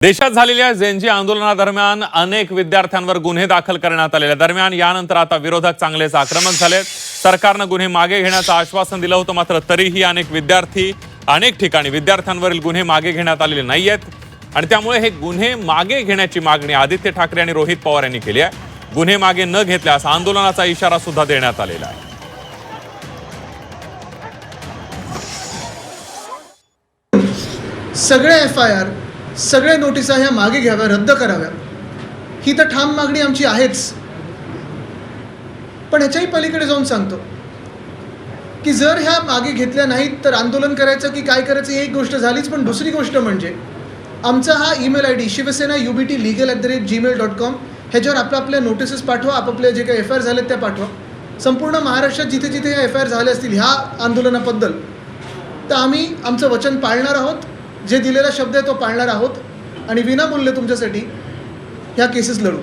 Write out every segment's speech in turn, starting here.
देशात झालेल्या जेनजी आंदोलनादरम्यान अनेक विद्यार्थ्यांवर गुन्हे दाखल करण्यात आलेल्या दरम्यान यानंतर आता विरोधक चांगलेच आक्रमक झालेत। सरकारनं गुन्हे मागे घेण्याचं आश्वासन दिलं होतं, मात्र तरीही अनेक विद्यार्थी अनेक ठिकाणी विद्यार्थ्यांवरील गुन्हे मागे घेण्यात आलेले नाहीयेत आणि त्यामुळे हे गुन्हे मागे घेण्याची मागणी आदित्य ठाकरे आणि रोहित पवार यांनी केली आहे। गुन्हे मागे न घेतल्यास आंदोलनाचा इशारा सुद्धा देण्यात आलेला आहे। सगळे FIR सगळे नोटिसा ह्या मागे घ्याव्या, रद्द कराव्या, ही तर ठाम मागणी आमची आहेच। पण ह्याच्याही पलीकडे जाऊन सांगतो की जर ह्या मागे घेतल्या नाहीत तर आंदोलन करायचं की काय करायचं ही एक गोष्ट झालीच, पण दुसरी गोष्ट म्हणजे आमचा हा ईमेल ID shivasena.ubtlegal@gmail.com ह्याच्यावर आपल्या नोटिसेस पाठवा, आपापले जे काही FIR झालेत त्या पाठवा। संपूर्ण महाराष्ट्रात जिथे जिथे ह्या FIR झाले असतील ह्या आंदोलनाबद्दल तर आम्ही आमचं वचन पाळणार आहोत, जे दिलेला शब्द आहे तो पाळणार आहोत आणि विनामूल्य तुमच्यासाठी ह्या केसेस लढू।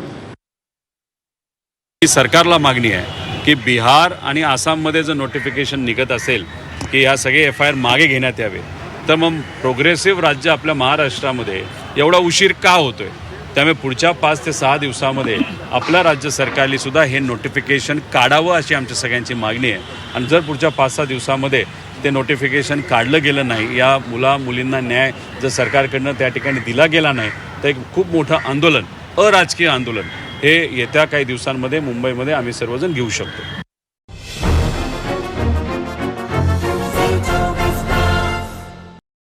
सरकारला मागणी आहे की बिहार आणि आसाममध्ये जर नोटिफिकेशन निघत असेल की ह्या सगळे FIR मागे घेण्यात यावे, तर मग प्रोग्रेसिव्ह राज्य आपल्या महाराष्ट्रामध्ये एवढा उशीर का होतोय? त्यामुळे पुढच्या 5 ते 6 दिवसामध्ये आपल्या राज्य सरकारने सुद्धा हे नोटिफिकेशन काढावं अशी आमच्या सगळ्यांची मागणी आहे। आणि जर पुढच्या 5-6 दिवसामध्ये ते नोटिफिकेशन काढलं गेलं नाही, या मुलींना न्याय जर सरकारकडनं त्या ठिकाणी दिला गेला नाही, तर एक खूप मोठं आंदोलन, अराजकीय आंदोलन हे येत्या काही दिवसांमध्ये मुंबईमध्ये आम्ही सर्वजण घेऊ शकतो।